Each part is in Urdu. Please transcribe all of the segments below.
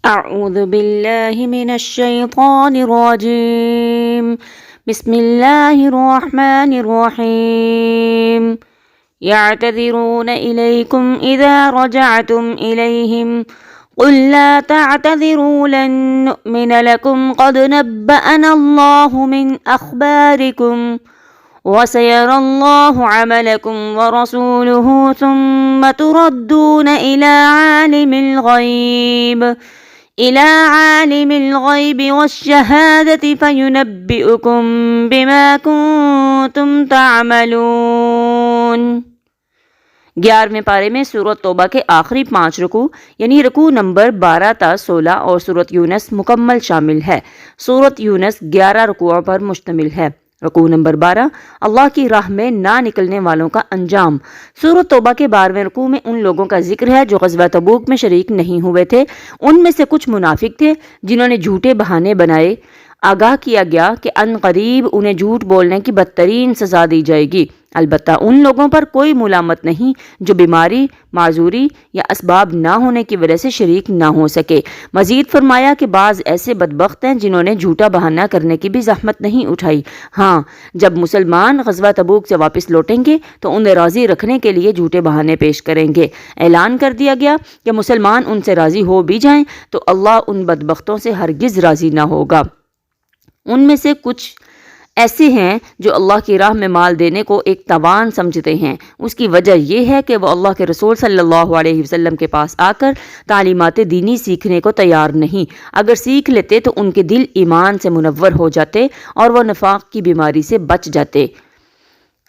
أعوذ بالله من الشيطان الرجيم بسم الله الرحمن الرحيم يعتذرون إليكم إذا رجعتم إليهم قل لا تعتذروا لن نؤمن لكم قد نبأنا الله من أخباركم وسيرى الله عملكم ورسوله ثم تردون إلى عالم الغيب والشهادة فينبئكم بما كنتم تعملون۔ 11ویں پارے میں سورۃ توبہ کے آخری 5 رکوع یعنی رکوع نمبر 12 تا 16 اور سورۃ یونس مکمل شامل ہے۔ سورۃ یونس 11 رکوعوں پر مشتمل ہے۔ رکوع نمبر 12 اللہ کی راہ میں نہ نکلنے والوں کا انجام۔ سورۃ توبہ کے 12ویں رکوع میں ان لوگوں کا ذکر ہے جو غزوہ تبوک میں شریک نہیں ہوئے تھے۔ ان میں سے کچھ منافق تھے جنہوں نے جھوٹے بہانے بنائے۔ آگاہ کیا گیا کہ ان قریب انہیں جھوٹ بولنے کی بدترین سزا دی جائے گی، البتہ ان لوگوں پر کوئی ملامت نہیں جو بیماری، معذوری یا اسباب نہ ہونے کی وجہ سے شریک نہ ہو سکے۔ مزید فرمایا کہ بعض ایسے بدبخت ہیں جنہوں نے جھوٹا بہانہ کرنے کی بھی زحمت نہیں اٹھائی۔ ہاں، جب مسلمان غزوہ تبوک سے واپس لوٹیں گے تو انہیں راضی رکھنے کے لیے جھوٹے بہانے پیش کریں گے۔ اعلان کر دیا گیا کہ مسلمان ان سے راضی ہو بھی جائیں تو اللہ ان بدبختوں سے ہرگز راضی نہ ہوگا۔ ان میں سے کچھ ایسے ہیں جو اللہ کی راہ میں مال دینے کو ایک تاوان سمجھتے ہیں۔ اس کی وجہ یہ ہے کہ وہ اللہ کے رسول صلی اللہ علیہ وسلم کے پاس آ کر تعلیمات دینی سیکھنے کو تیار نہیں۔ اگر سیکھ لیتے تو ان کے دل ایمان سے منور ہو جاتے اور وہ نفاق کی بیماری سے بچ جاتے۔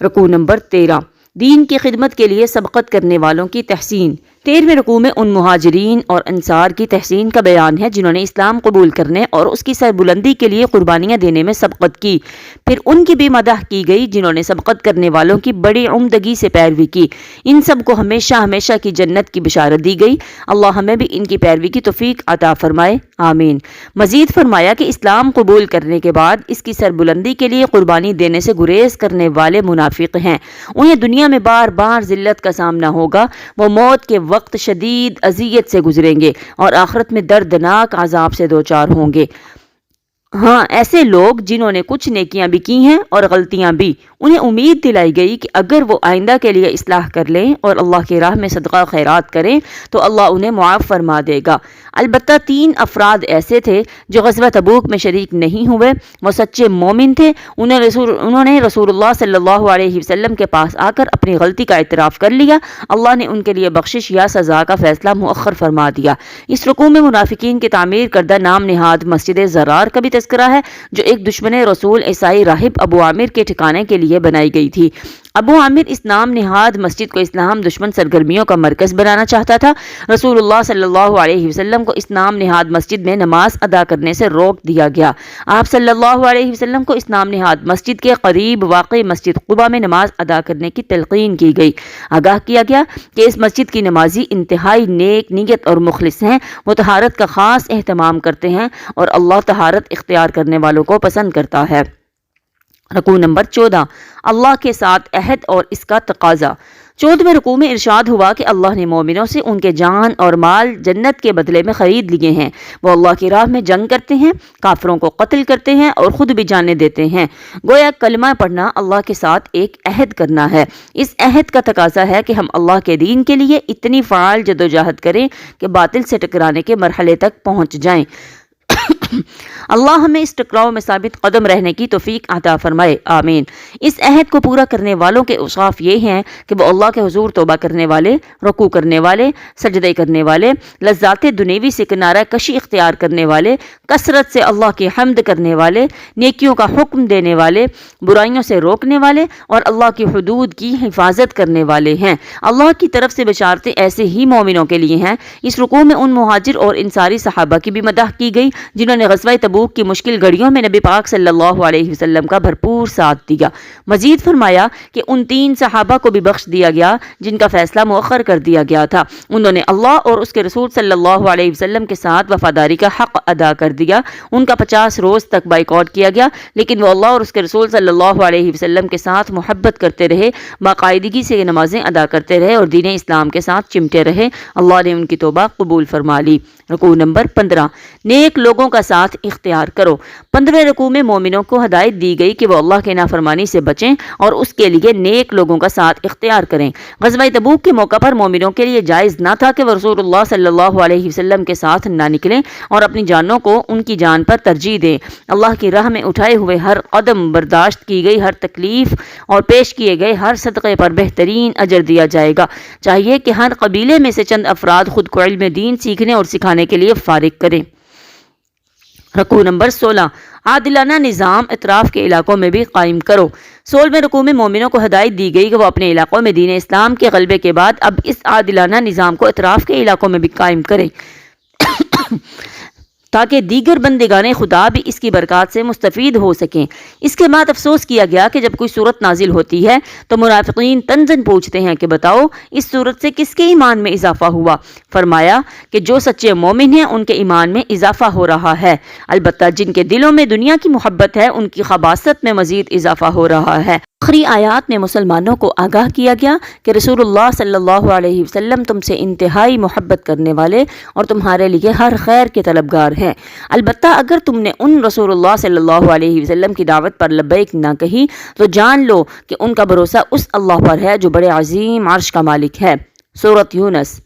رکوع نمبر 13 دین کی خدمت کے لیے سبقت کرنے والوں کی تحسین۔ 13ویں رکوع میں ان مہاجرین اور انصار کی تحسین کا بیان ہے جنہوں نے اسلام قبول کرنے اور اس کی سربلندی کے لیے قربانیاں دینے میں سبقت کی۔ پھر ان کی بھی مدح کی گئی جنہوں نے سبقت کرنے والوں کی بڑی عمدگی سے پیروی کی۔ ان سب کو ہمیشہ ہمیشہ کی جنت کی بشارت دی گئی۔ اللہ ہمیں بھی ان کی پیروی کی توفیق عطا فرمائے، آمین۔ مزید فرمایا کہ اسلام قبول کرنے کے بعد اس کی سربلندی کے لیے قربانی دینے سے گریز کرنے والے منافق ہیں۔ انہیں دنیا میں بار بار ذلت کا سامنا ہوگا، وہ موت کے وقت شدید اذیت سے گزریں گے اور آخرت میں دردناک عذاب سے دوچار ہوں گے۔ ہاں، ایسے لوگ جنہوں نے کچھ نیکیاں بھی کی ہیں اور غلطیاں بھی، انہیں امید دلائی گئی کہ اگر وہ آئندہ کے لیے اصلاح کر لیں اور اللہ کی راہ میں صدقہ خیرات کریں تو اللہ انہیں معاف فرما دے گا۔ البتہ 3 افراد ایسے تھے جو غزوہ تبوک میں شریک نہیں ہوئے۔ وہ سچے مومن تھے۔ انہوں نے رسول اللہ صلی اللہ علیہ وسلم کے پاس آ کر اپنی غلطی کا اعتراف کر لیا۔ اللہ نے ان کے لیے بخشش یا سزا کا فیصلہ مؤخر فرما دیا۔ اس رکوع میں منافقین کی تعمیر کردہ نام نہاد مسجد زرار کا بھی تذکرہ ہے جو ایک دشمن رسول عیسائی راہب ابو عامر کے ٹھکانے کے لیے بنائی گئی تھی۔ ابو عامر اس نام نہاد مسجد کو اسلام دشمن سرگرمیوں کا مرکز بنانا چاہتا تھا۔ رسول اللہ صلی اللہ علیہ وسلم کو اس نام نہاد مسجد میں نماز ادا کرنے سے روک دیا گیا۔ آپ صلی اللہ علیہ وسلم کو اس نام نہاد مسجد کے قریب واقع مسجد قباء میں نماز ادا کرنے کی تلقین کی گئی۔ آگاہ کیا گیا کہ اس مسجد کی نمازی انتہائی نیک نیت اور مخلص ہیں۔ وہ طہارت کا خاص اہتمام کرتے ہیں اور اللہ طہارت اختیار کرنے والوں کو پسند کرتا ہے۔ رکوع نمبر 14 اللہ کے ساتھ عہد اور اس کا تقاضا۔ 14ویں رکوع میں ارشاد ہوا کہ اللہ نے مومنوں سے ان کے جان اور مال جنت کے بدلے میں خرید لیے ہیں۔ وہ اللہ کی راہ میں جنگ کرتے ہیں، کافروں کو قتل کرتے ہیں اور خود بھی جانیں دیتے ہیں۔ گویا کلمہ پڑھنا اللہ کے ساتھ ایک عہد کرنا ہے۔ اس عہد کا تقاضا ہے کہ ہم اللہ کے دین کے لیے اتنی فعال جدوجہد کریں کہ باطل سے ٹکرانے کے مرحلے تک پہنچ جائیں۔ اللہ ہمیں اس ٹکراؤ میں ثابت قدم رہنے کی توفیق عطا فرمائے، آمین۔ اس عہد کو پورا کرنے والوں کے اوصاف یہ ہیں کہ وہ اللہ کے حضور توبہ کرنے والے، رکوع کرنے والے، سجدے کرنے والے، لذات دنیوی سے کنارہ کشی اختیار کرنے والے، کثرت سے اللہ کی حمد کرنے والے، نیکیوں کا حکم دینے والے، برائیوں سے روکنے والے اور اللہ کی حدود کی حفاظت کرنے والے ہیں۔ اللہ کی طرف سے بشارتیں ایسے ہی مومنوں کے لیے ہیں۔ اس رکوع میں ان مہاجر اور انصاری صحابہ کی بھی مدح کی گئی جنہوں نے غزوہ تبوک کی مشکل گھڑیوں میں نبی پاک صلی اللہ علیہ وسلم کا بھرپور ساتھ دیا۔ مزید فرمایا کہ ان 3 صحابہ کو بھی بخش دیا گیا جن کا فیصلہ مؤخر کر دیا گیا تھا، انہوں نے اللہ اور اس کے رسول صلی اللہ علیہ وسلم کے ساتھ وفاداری کا حق ادا کر دیا۔ ان کا 50 روز تک بائیکاٹ کیا گیا، لیکن وہ اللہ اور اس کے رسول صلی اللہ علیہ وسلم کے ساتھ محبت کرتے رہے، باقاعدگی سے نمازیں ادا کرتے رہے اور دین اسلام کے ساتھ چمٹے رہے۔ اللہ نے ان کی توبہ قبول فرما لی۔ رکوع نمبر 15، نیک لوگوں کا ساتھ اختیار کرو۔ 15ویں رکوع میں مومنوں کو ہدایت دی گئی کہ وہ اللہ کے نافرمانی سے بچیں اور اس کے لیے نیک لوگوں کا ساتھ اختیار کریں۔ غزوہ تبوک کے موقع پر مومنوں کے لیے جائز نہ تھا کہ وہ رسول اللہ صلی اللہ علیہ وسلم کے ساتھ نہ نکلیں اور اپنی جانوں کو ان کی جان پر ترجیح دیں۔ اللہ کی راہ میں اٹھائے ہوئے ہر قدم، برداشت کی گئی ہر تکلیف اور پیش کیے گئے ہر صدقے پر بہترین اجر دیا جائے گا۔ چاہیے کہ ہر قبیلے میں سے چند افراد خود کو علم دین سیکھنے اور سکھانے کے لیے فارغ کریں۔ رکوع نمبر 16، عادلانہ نظام اطراف کے علاقوں میں بھی قائم کرو۔ 16ویں رکوع میں مومنوں کو ہدایت دی گئی کہ وہ اپنے علاقوں میں دین اسلام کے غلبے کے بعد اب اس عادلانہ نظام کو اطراف کے علاقوں میں بھی قائم کریں تاکہ دیگر بندگان خدا بھی اس کی برکات سے مستفید ہو سکیں۔ اس کے بعد افسوس کیا گیا کہ جب کوئی صورت نازل ہوتی ہے تو منافقین طنزاً پوچھتے ہیں کہ بتاؤ اس صورت سے کس کے ایمان میں اضافہ ہوا؟ فرمایا کہ جو سچے مومن ہیں ان کے ایمان میں اضافہ ہو رہا ہے، البتہ جن کے دلوں میں دنیا کی محبت ہے ان کی خباثت میں مزید اضافہ ہو رہا ہے۔ آخری آیات میں مسلمانوں کو آگاہ کیا گیا کہ رسول اللہ صلی اللہ علیہ وسلم تم سے انتہائی محبت کرنے والے اور تمہارے لیے ہر خیر کے طلبگار ہیں، البتہ اگر تم نے ان رسول اللہ صلی اللہ علیہ وسلم کی دعوت پر لبیک نہ کہی تو جان لو کہ ان کا بھروسہ اس اللہ پر ہے جو بڑے عظیم عرش کا مالک ہے۔ سورۃ یونس،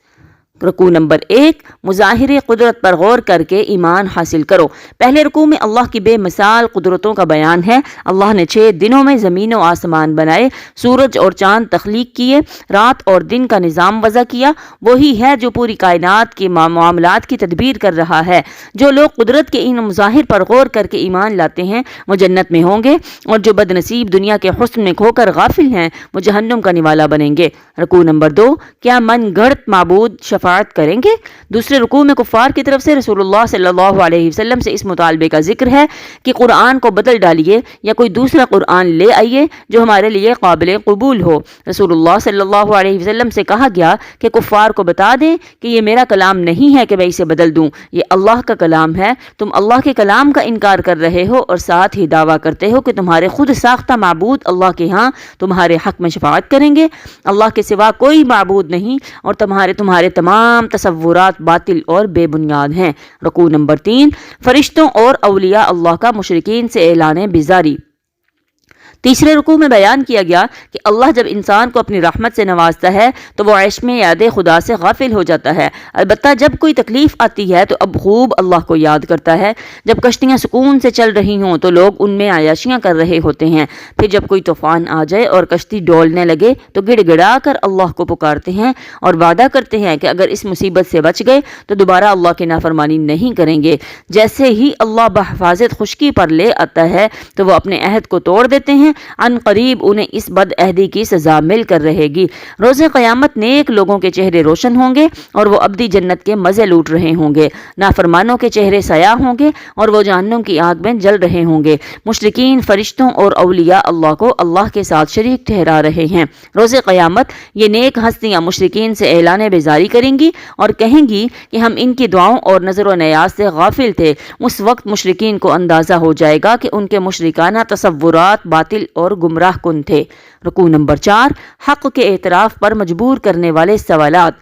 رکوع نمبر 1، مظاہر قدرت پر غور کر کے ایمان حاصل کرو۔ پہلے رکوع میں اللہ کی بے مثال قدرتوں کا بیان ہے۔ اللہ نے 6 دنوں میں زمین و آسمان بنائے، سورج اور چاند تخلیق کیے، رات اور دن کا نظام وضع کیا۔ وہی ہے جو پوری کائنات کے معاملات کی تدبیر کر رہا ہے۔ جو لوگ قدرت کے ان مظاہر پر غور کر کے ایمان لاتے ہیں وہ جنت میں ہوں گے، اور جو بد نصیب دنیا کے حسن میں کھو کر غافل ہیں وہ جہنم کا نوالا بنیں گے۔ رکوع نمبر 2، کیا من گھڑت معبود شفاعت کریں گے؟ دوسرے رکوع میں کفار کی طرف سے رسول اللہ صلی اللہ علیہ وسلم سے اس مطالبے کا ذکر ہے کہ قرآن کو بدل ڈالیے یا کوئی دوسرا قرآن لے آئیے جو ہمارے لیے قابل قبول ہو۔ رسول اللہ صلی اللہ علیہ وسلم سے کہا گیا کہ کفار کو بتا دیں کہ یہ میرا کلام نہیں ہے کہ میں اسے بدل دوں، یہ اللہ کا کلام ہے۔ تم اللہ کے کلام کا انکار کر رہے ہو اور ساتھ ہی دعویٰ کرتے ہو کہ تمہارے خود ساختہ معبود اللہ کے ہاں تمہارے حق میں شفاعت کریں گے۔ اللہ کے سوا کوئی معبود نہیں اور تمہارے تمام تصورات باطل اور بے بنیاد ہیں۔ رکوع نمبر 3، فرشتوں اور اولیاء اللہ کا مشرکین سے اعلان بیزاری۔ تیسرے رکوع میں بیان کیا گیا کہ اللہ جب انسان کو اپنی رحمت سے نوازتا ہے تو وہ عیش میں یاد خدا سے غافل ہو جاتا ہے، البتہ جب کوئی تکلیف آتی ہے تو اب خوب اللہ کو یاد کرتا ہے۔ جب کشتیاں سکون سے چل رہی ہوں تو لوگ ان میں عیاشیاں کر رہے ہوتے ہیں، پھر جب کوئی طوفان آ جائے اور کشتی ڈولنے لگے تو گڑ گڑا کر اللہ کو پکارتے ہیں اور وعدہ کرتے ہیں کہ اگر اس مصیبت سے بچ گئے تو دوبارہ اللہ کی نافرمانی نہیں کریں گے۔ جیسے ہی اللہ بحفاظت خشکی پر لے آتا ہے تو وہ اپنے عہد کو توڑ دیتے ہیں، ان قریب انہیں اس بد عہدی کی سزا مل کر رہے گی۔ روز قیامت نیک لوگوں کے چہرے روشن ہوں گے اور وہ ابدی جنت کے مزے لوٹ رہے ہوں گے، نافرمانوں کے چہرے سیاہ ہوں گے اور وہ جہنم کی آگ میں جل رہے ہوں گے۔ مشرکین فرشتوں اور اولیاء اللہ کو اللہ کے ساتھ شریک ٹھہرا رہے ہیں۔ روز قیامت یہ نیک ہستیاں مشرکین سے اعلان بیزاری کریں گی اور کہیں گی کہ ہم ان کی دعاؤں اور نظر و نیاز سے غافل تھے۔ اس وقت مشرکین کو اندازہ ہو جائے گا کہ ان کے مشرکانہ تصورات باطل اور گمراہ کن تھے۔ رکوع نمبر 4، حق کے اعتراف پر مجبور کرنے والے سوالات۔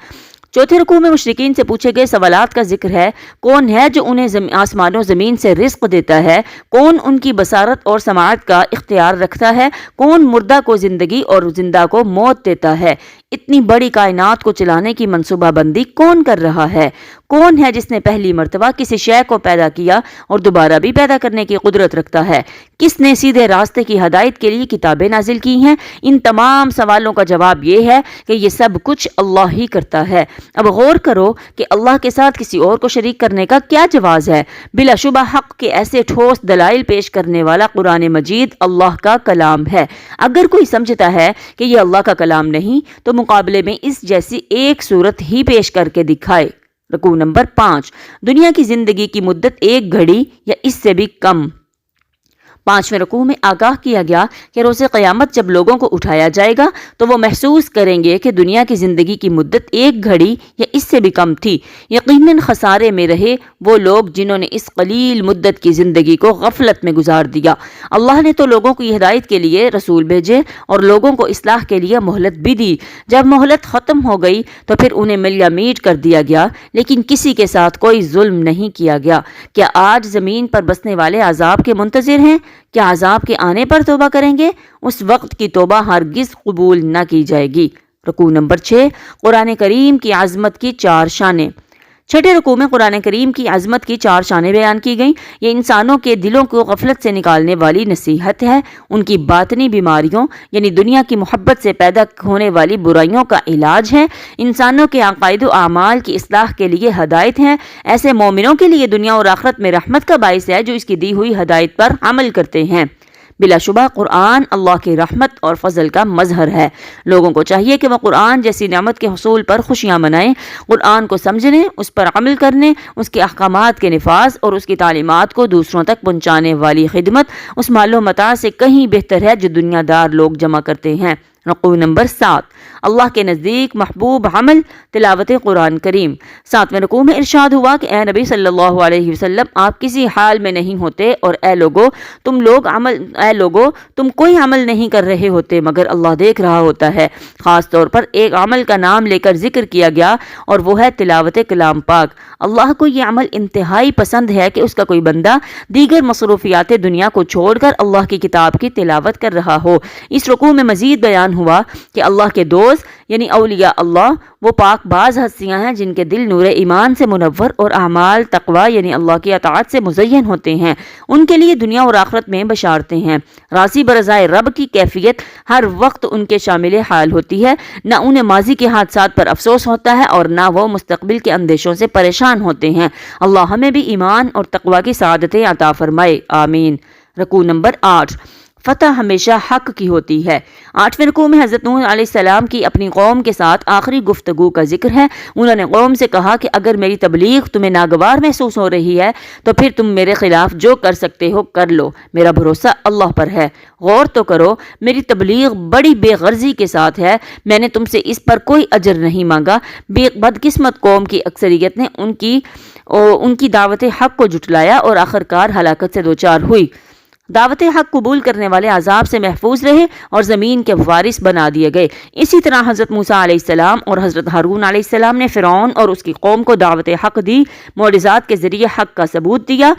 چوتھے رکوع میں مشرکین سے پوچھے گئے سوالات کا ذکر ہے۔ کون ہے جو انہیں آسمان و زمین سے رزق دیتا ہے؟ کون ان کی بصارت اور سماعت کا اختیار رکھتا ہے؟ کون مردہ کو زندگی اور زندہ کو موت دیتا ہے؟ اتنی بڑی کائنات کو چلانے کی منصوبہ بندی کون کر رہا ہے؟ کون ہے جس نے پہلی مرتبہ کسی شے کو پیدا کیا اور دوبارہ بھی پیدا کرنے کی قدرت رکھتا ہے؟ کس نے سیدھے راستے کی ہدایت کے لیے کتابیں نازل کی ہیں؟ ان تمام سوالوں کا جواب یہ ہے کہ یہ سب کچھ اللہ ہی کرتا ہے۔ اب غور کرو کہ اللہ کے ساتھ کسی اور کو شریک کرنے کا کیا جواز ہے؟ بلا شبہ حق کے ایسے ٹھوس دلائل پیش کرنے والا قرآن مجید اللہ کا کلام ہے۔ اگر کوئی سمجھتا ہے کہ یہ اللہ کا کلام نہیں تو مقابلے میں اس جیسی ایک صورت ہی پیش کر کے دکھائے۔ رکوع نمبر 5، دنیا کی زندگی کی مدت 1 گھڑی یا اس سے بھی کم۔ 5ویں رکوع میں آگاہ کیا گیا کہ روز قیامت جب لوگوں کو اٹھایا جائے گا تو وہ محسوس کریں گے کہ دنیا کی زندگی کی مدت 1 گھڑی یا اس سے بھی کم تھی۔ یقیناً خسارے میں رہے وہ لوگ جنہوں نے اس قلیل مدت کی زندگی کو غفلت میں گزار دیا۔ اللہ نے تو لوگوں کی ہدایت کے لیے رسول بھیجے اور لوگوں کو اصلاح کے لیے مہلت بھی دی۔ جب مہلت ختم ہو گئی تو پھر انہیں ملیا میٹ کر دیا گیا، لیکن کسی کے ساتھ کوئی ظلم نہیں کیا گیا۔ کیا آج زمین پر بسنے والے عذاب کے منتظر ہیں؟ کیا عذاب کے آنے پر توبہ کریں گے؟ اس وقت کی توبہ ہرگز قبول نہ کی جائے گی۔ رکوع نمبر 6، قرآن کریم کی عظمت کی 4 شانیں۔ 6ٹھے رکوع میں قرآن کریم کی عظمت کی 4 شانیں بیان کی گئیں۔ یہ انسانوں کے دلوں کو غفلت سے نکالنے والی نصیحت ہے، ان کی باطنی بیماریوں یعنی دنیا کی محبت سے پیدا ہونے والی برائیوں کا علاج ہے، انسانوں کے عقائد و اعمال کی اصلاح کے لیے ہدایت ہے، ایسے مومنوں کے لیے دنیا اور آخرت میں رحمت کا باعث ہے جو اس کی دی ہوئی ہدایت پر عمل کرتے ہیں۔ بلا شبہ قرآن اللہ کی رحمت اور فضل کا مظہر ہے۔ لوگوں کو چاہیے کہ وہ قرآن جیسی نعمت کے حصول پر خوشیاں منائیں، قرآن کو سمجھنے، اس پر عمل کرنے، اس کے احکامات کے نفاذ اور اس کی تعلیمات کو دوسروں تک پہنچانے والی خدمت اس مال و متاع سے کہیں بہتر ہے جو دنیا دار لوگ جمع کرتے ہیں۔ رکوع نمبر 7، اللہ کے نزدیک محبوب عمل تلاوت قرآن کریم۔ 7ویں رکوع میں ارشاد ہوا کہ اے نبی صلی اللہ علیہ وسلم، آپ کسی حال میں نہیں ہوتے اور اے لوگو تم کوئی عمل نہیں کر رہے ہوتے مگر اللہ دیکھ رہا ہوتا ہے۔ خاص طور پر ایک عمل کا نام لے کر ذکر کیا گیا اور وہ ہے تلاوت کلام پاک۔ اللہ کو یہ عمل انتہائی پسند ہے کہ اس کا کوئی بندہ دیگر مصروفیات دنیا کو چھوڑ کر اللہ کی کتاب کی تلاوت کر رہا ہو۔ اس رکوع میں مزید بیان ہوا کہ اللہ کے دوست یعنی اولیاء اللہ وہ پاک باز ہستیاں ہیں جن کے دل نور ایمان سے منور اور اعمال تقوی یعنی اللہ کی اطاعت سے مزین ہوتے ہیں۔ ان کے لیے دنیا اور آخرت میں بشارتیں ہیں۔ راضی برضائے رب کی کیفیت ہر وقت ان کے شامل حال ہوتی ہے، نہ انہیں ماضی کے حادثات پر افسوس ہوتا ہے اور نہ وہ مستقبل کے اندیشوں سے پریشان ہوتے ہیں۔ اللہ ہمیں بھی ایمان اور تقوی کی سعادتیں عطا فرمائے، آمین۔ رکوع نمبر 8، فتح ہمیشہ حق کی ہوتی ہے۔ 8ویں رکوع میں حضرت نوح علیہ السلام کی اپنی قوم کے ساتھ آخری گفتگو کا ذکر ہے۔ انہوں نے قوم سے کہا کہ اگر میری تبلیغ تمہیں ناگوار محسوس ہو رہی ہے تو پھر تم میرے خلاف جو کر سکتے ہو کر لو، میرا بھروسہ اللہ پر ہے۔ غور تو کرو، میری تبلیغ بڑی بے غرضی کے ساتھ ہے، میں نے تم سے اس پر کوئی اجر نہیں مانگا۔ بدقسمت قوم کی اکثریت نے ان کی دعوت حق کو جھٹلایا اور آخرکار ہلاکت سے دوچار ہوئی۔ دعوت حق قبول کرنے والے عذاب سے محفوظ رہے اور زمین کے وارث بنا دیے گئے۔ اسی طرح حضرت موسیٰ علیہ السلام اور حضرت ہارون علیہ السلام نے فرعون اور اس کی قوم کو دعوت حق دی، معجزات کے ذریعے حق کا ثبوت دیا۔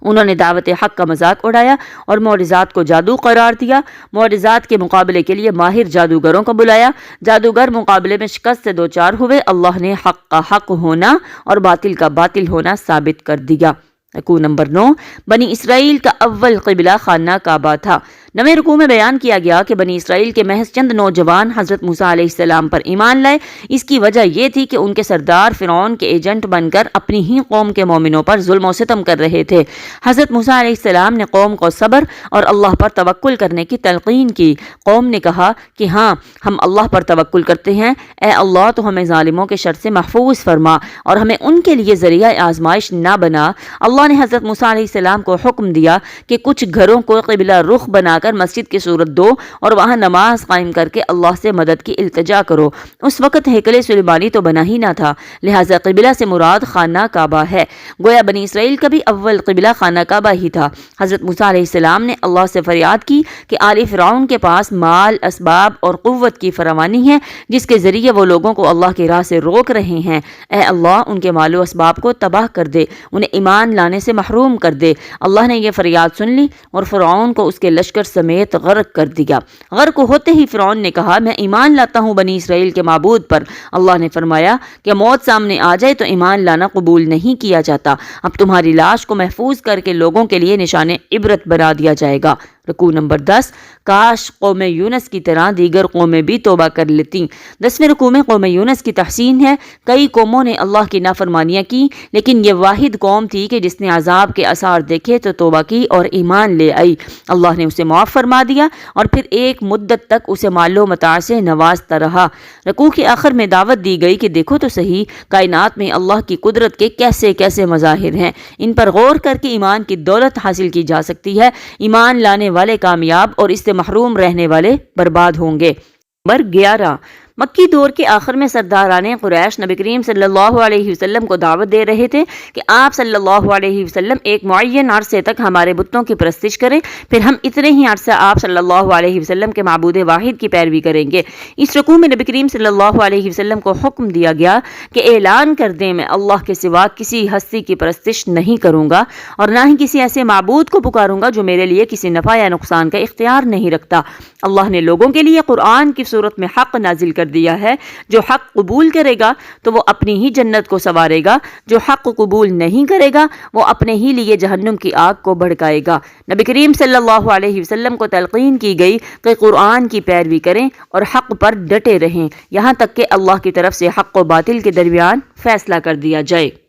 انہوں نے دعوت حق کا مذاق اڑایا اور معجزات کو جادو قرار دیا۔ معجزات کے مقابلے کے لیے ماہر جادوگروں کو بلایا، جادوگر مقابلے میں شکست سے دوچار ہوئے۔ اللہ نے حق کا حق ہونا اور باطل کا باطل ہونا ثابت کر دیا۔ رکوع نمبر 9، بنی اسرائیل کا اول قبلہ خانہ کعبہ تھا۔ 9ویں رکوع میں بیان کیا گیا کہ بنی اسرائیل کے محض چند نوجوان حضرت موسیٰ علیہ السلام پر ایمان لائے۔ اس کی وجہ یہ تھی کہ ان کے سردار فرعون کے ایجنٹ بن کر اپنی ہی قوم کے مومنوں پر ظلم و ستم کر رہے تھے۔ حضرت موسیٰ علیہ السلام نے قوم کو صبر اور اللہ پر توکل کرنے کی تلقین کی۔ قوم نے کہا کہ ہاں، ہم اللہ پر توکل کرتے ہیں، اے اللہ تو ہمیں ظالموں کے شر سے محفوظ فرما اور ہمیں ان کے لیے ذریعہ آزمائش نہ بنا۔ اللہ نے حضرت موسیٰ علیہ السلام کو حکم دیا کہ کچھ گھروں کو قبلہ رخ بنا کر مسجد کی صورت دو اور وہاں نماز قائم کر کے اللہ سے مدد کی التجا کرو۔ اس وقت ہیکل سلیمانی تو بنا ہی نہ تھا، لہٰذا قبلہ سے مراد خانہ کعبہ ہے۔ گویا بنی اسرائیل کا بھی اول قبلہ خانہ کعبہ ہی تھا۔ حضرت موسیٰ علیہ السلام نے اللہ سے فریاد کی کہ آل فرعون کے پاس مال، اسباب اور قوت کی فراوانی ہے جس کے ذریعے وہ لوگوں کو اللہ کی راہ سے روک رہے ہیں۔ اے اللہ ان کے مال و اسباب کو تباہ کر دے، انہیں ایمان لانے سے محروم کر دے۔ اللہ نے یہ فریاد سن لی اور فرعون کو اس کے لشکر سمیت غرق کر دیا۔ غرق ہوتے ہی فرعون نے کہا میں ایمان لاتا ہوں بنی اسرائیل کے معبود پر۔ اللہ نے فرمایا کہ موت سامنے آ جائے تو ایمان لانا قبول نہیں کیا جاتا، اب تمہاری لاش کو محفوظ کر کے لوگوں کے لیے نشان عبرت بنا دیا جائے گا۔ رکوع نمبر 10، کاش قوم یونس کی طرح دیگر قومیں بھی توبہ کر لیتیں۔ 10ویں رکوع میں قوم یونس کی تحسین ہے۔ کئی قوموں نے اللہ کی نافرمانیاں کی، لیکن یہ واحد قوم تھی کہ جس نے عذاب کے آثار دیکھے تو توبہ کی اور ایمان لے آئی۔ اللہ نے اسے معاف فرما دیا اور پھر ایک مدت تک اسے مال و متاع سے نوازتا رہا۔ رکوع کے آخر میں دعوت دی گئی کہ دیکھو تو صحیح، کائنات میں اللہ کی قدرت کے کیسے کیسے مظاہر ہیں، ان پر غور کر کے ایمان کی دولت حاصل کی جا سکتی ہے۔ ایمان لانے والے کامیاب اور اس سے محروم رہنے والے برباد ہوں گے۔ نمبر 11، مکی دور کے آخر میں سرداران قریش نبی کریم صلی اللہ علیہ وسلم کو دعوت دے رہے تھے کہ آپ صلی اللہ علیہ وسلم ایک معین عرصے تک ہمارے بتوں کی پرستش کریں، پھر ہم اتنے ہی عرصہ آپ صلی اللہ علیہ وسلم کے معبود واحد کی پیروی کریں گے۔ اس رکوع میں نبی کریم صلی اللہ علیہ وسلم کو حکم دیا گیا کہ اعلان کر دیں میں اللہ کے سوا کسی ہستی کی پرستش نہیں کروں گا اور نہ ہی کسی ایسے معبود کو پکاروں گا جو میرے لیے کسی نفع یا نقصان کا اختیار نہیں رکھتا۔ اللہ نے لوگوں کے لیے قرآن کی صورت میں حق نازل کر دیا ہے، جو حق قبول کرے گا تو وہ اپنی ہی جنت کو سنوارے گا، جو حق قبول نہیں کرے گا وہ اپنے ہی لیے جہنم کی آگ کو بھڑکائے گا۔ نبی کریم صلی اللہ علیہ وسلم کو تلقین کی گئی کہ قرآن کی پیروی کریں اور حق پر ڈٹے رہیں، یہاں تک کہ اللہ کی طرف سے حق و باطل کے درمیان فیصلہ کر دیا جائے۔